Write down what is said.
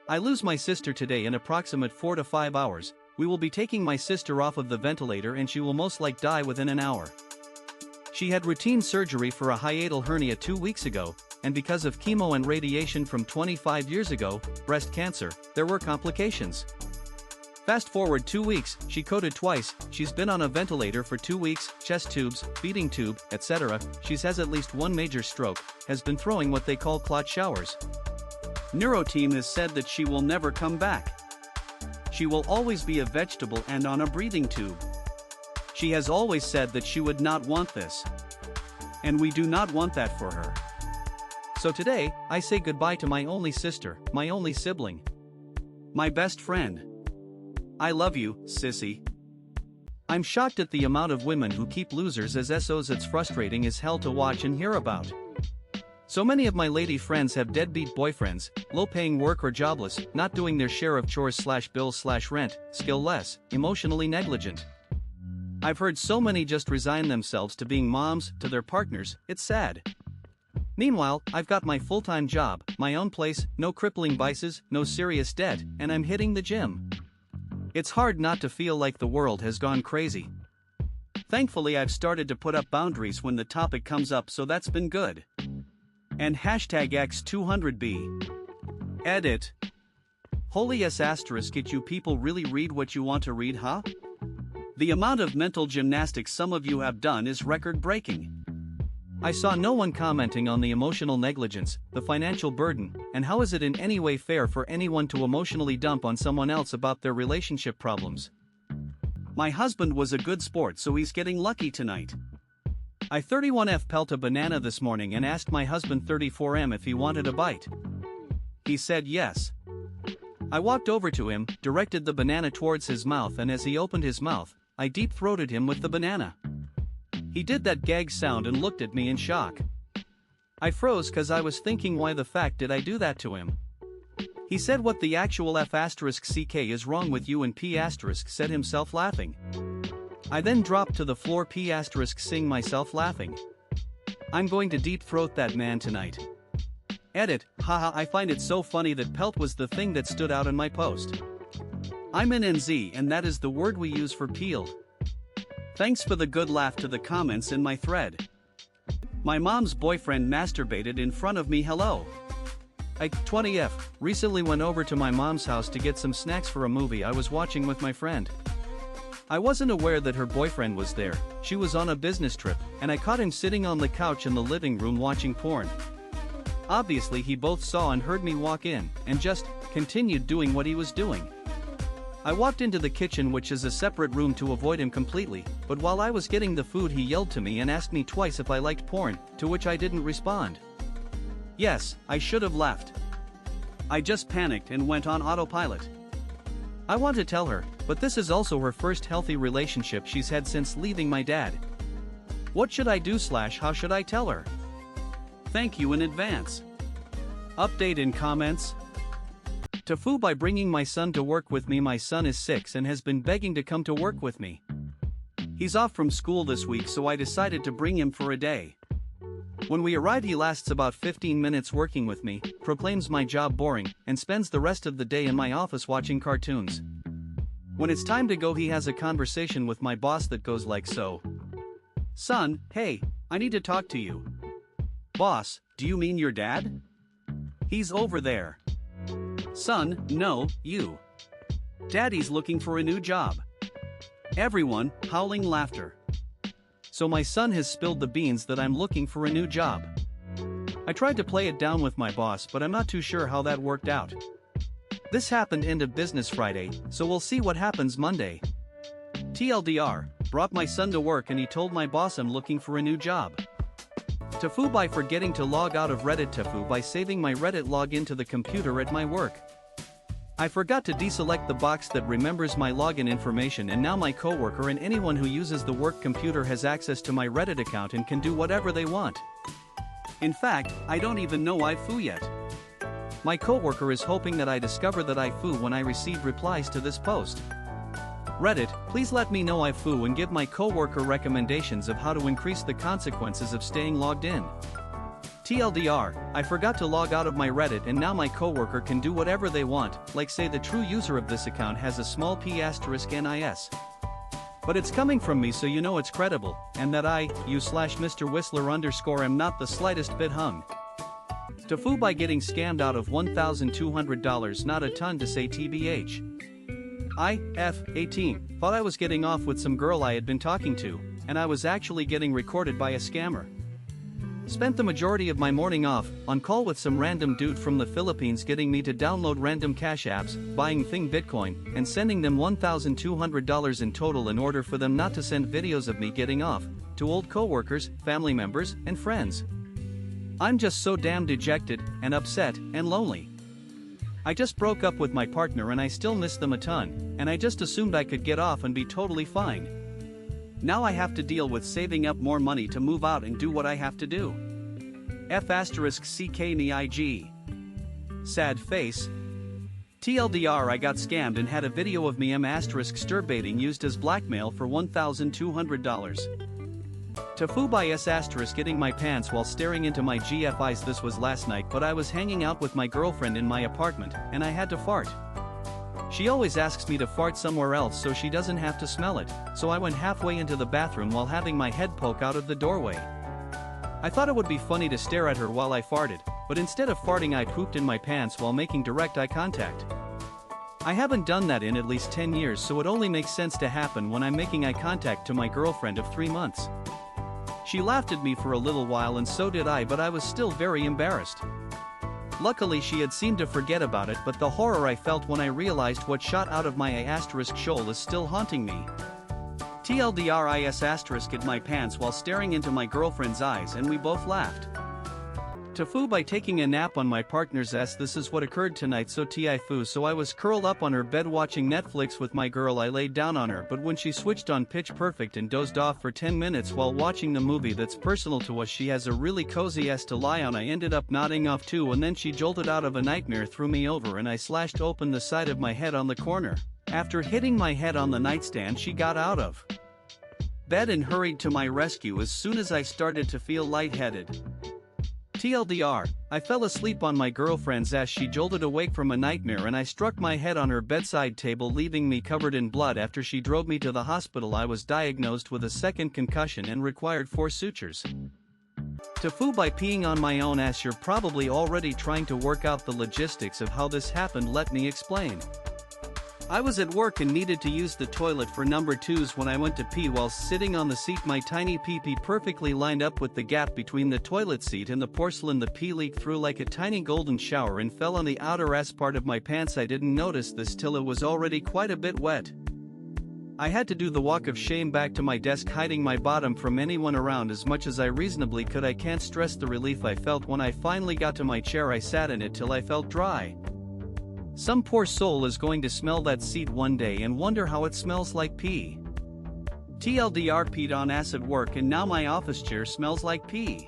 I lose my sister today in approximate 4 to 5 hours. We will be taking my sister off of the ventilator and she will most likely die within an hour. She had routine surgery for a hiatal hernia 2 weeks ago, and because of chemo and radiation from 25 years ago, breast cancer, there were complications. Fast forward 2 weeks, she coded twice, she's been on a ventilator for 2 weeks, chest tubes, feeding tube, etc. She's has at least one major stroke, has been throwing what they call clot showers. Neuro team has said that she will never come back. She will always be a vegetable and on a breathing tube. She has always said that she would not want this. And we do not want that for her. So today, I say goodbye to my only sister, my only sibling. My best friend. I love you, sissy. I'm shocked at the amount of women who keep losers as SOs. It's frustrating as hell to watch and hear about. So many of my lady friends have deadbeat boyfriends, low-paying work or jobless, not doing their share of chores/bills/rent, skill-less, emotionally negligent. I've heard so many just resign themselves to being moms, to their partners, it's sad. Meanwhile, I've got my full-time job, my own place, no crippling vices, no serious debt, and I'm hitting the gym. It's hard not to feel like the world has gone crazy. Thankfully I've started to put up boundaries when the topic comes up, so that's been good. And #X200B. Edit. Holy S**, it you people really read what you want to read, huh? The amount of mental gymnastics some of you have done is record-breaking. I saw no one commenting on the emotional negligence, the financial burden, and how is it in any way fair for anyone to emotionally dump on someone else about their relationship problems. My husband was a good sport, so he's getting lucky tonight. I 31F pelt a banana this morning and asked my husband 34M if he wanted a bite. He said yes. I walked over to him, directed the banana towards his mouth, and as he opened his mouth, I deep-throated him with the banana. He did that gag sound and looked at me in shock. I froze cause I was thinking, why the fuck did I do that to him? He said, what the actual F***ck is wrong with you, and P** said himself laughing. I then dropped to the floor, P** sing myself laughing. I'm going to deep throat that man tonight. Edit, haha, I find it so funny that pelt was the thing that stood out in my post. I'm in NZ and that is the word we use for peeled. Thanks for the good laugh to the comments in my thread. My mom's boyfriend masturbated in front of me. Hello. I 20F recently went over to my mom's house to get some snacks for a movie I was watching with my friend. I wasn't aware that her boyfriend was there. She was on a business trip, and I caught him sitting on the couch in the living room watching porn. Obviously he both saw and heard me walk in, and just continued doing what he was doing. I walked into the kitchen, which is a separate room, to avoid him completely, but while I was getting the food he yelled to me and asked me twice if I liked porn, to which I didn't respond. Yes, I should have left. I just panicked and went on autopilot. I want to tell her, but this is also her first healthy relationship she's had since leaving my dad. What should I do / how should I tell her? Thank you in advance. Update in comments. TIFU by bringing my son to work with me. My son is 6 and has been begging to come to work with me. He's off from school this week, so I decided to bring him for a day. When we arrive, he lasts about 15 minutes working with me, proclaims my job boring, and spends the rest of the day in my office watching cartoons. When it's time to go, he has a conversation with my boss that goes like so. Son, hey, I need to talk to you. Boss, do you mean your dad? He's over there. Son, no, you. Daddy's looking for a new job. Everyone, howling laughter. So my son has spilled the beans that I'm looking for a new job. I tried to play it down with my boss, but I'm not too sure how that worked out. This happened end of business Friday, so we'll see what happens Monday. TLDR, brought my son to work and he told my boss I'm looking for a new job. TIFU by forgetting to log out of Reddit. TIFU by saving my Reddit login to the computer at my work. I forgot to deselect the box that remembers my login information, and now my coworker and anyone who uses the work computer has access to my Reddit account and can do whatever they want. In fact, I don't even know IFU yet. My coworker is hoping that I discover that IFU when I receive replies to this post. Reddit, please let me know IFU and give my coworker recommendations of how to increase the consequences of staying logged in. TLDR, I forgot to log out of my Reddit and now my coworker can do whatever they want, like say the true user of this account has a small p***nis. But it's coming from me, so you know it's credible, and that I, Mr. Whistler am not the slightest bit hung. TIFU by getting scammed out of $1,200, not a ton to say TBH. I, 18, thought I was getting off with some girl I had been talking to, and I was actually getting recorded by a scammer. Spent the majority of my morning off, on call with some random dude from the Philippines getting me to download random cash apps, buying thing Bitcoin, and sending them $1,200 in total in order for them not to send videos of me getting off, to old coworkers, family members, and friends. I'm just so damn dejected, and upset, and lonely. I just broke up with my partner and I still miss them a ton, and I just assumed I could get off and be totally fine. Now I have to deal with saving up more money to move out and do what I have to do. F***CKNIG. Sad face. TLDR, I got scammed and had a video of me ***stirbating used as blackmail for $1,200. TIFU by S** getting my pants while staring into my GFIs. This was last night, but I was hanging out with my girlfriend in my apartment, and I had to fart. She always asks me to fart somewhere else so she doesn't have to smell it, so I went halfway into the bathroom while having my head poke out of the doorway. I thought it would be funny to stare at her while I farted, but instead of farting I pooped in my pants while making direct eye contact. I haven't done that in at least 10 years, so it only makes sense to happen when I'm making eye contact to my girlfriend of 3 months. She laughed at me for a little while and so did I, but I was still very embarrassed. Luckily she had seemed to forget about it, but the horror I felt when I realized what shot out of my shoal is still haunting me. TLDR, I ***ed my pants while staring into my girlfriend's eyes and we both laughed. TIFU by taking a nap on my partner's ass. This is what occurred tonight, so TIFU. So I was curled up on her bed watching Netflix with my girl. I laid down on her, but when she switched on Pitch Perfect and dozed off for 10 minutes while watching the movie that's personal to us, she has a really cozy ass to lie on. I ended up nodding off too, and then she jolted out of a nightmare, threw me over, and I slashed open the side of my head on the corner. After hitting my head on the nightstand, she got out of bed and hurried to my rescue as soon as I started to feel lightheaded. TLDR, I fell asleep on my girlfriend's ass. She jolted awake from a nightmare and I struck my head on her bedside table, leaving me covered in blood. After she drove me to the hospital, I was diagnosed with a second concussion and required 4 sutures. TIFU by peeing on my own ass. You're probably already trying to work out the logistics of how this happened. Let me explain. I was at work and needed to use the toilet for number 2s when I went to pee while sitting on the seat. My tiny pee-pee perfectly lined up with the gap between the toilet seat and the porcelain. The pee leaked through like a tiny golden shower and fell on the outer ass part of my pants. I didn't notice this till it was already quite a bit wet. I had to do the walk of shame back to my desk, hiding my bottom from anyone around as much as I reasonably could. I can't stress the relief I felt when I finally got to my chair. I sat in it till I felt dry. Some poor soul is going to smell that seat one day and wonder how it smells like pee. TLDR, peed on ass at work and now my office chair smells like pee.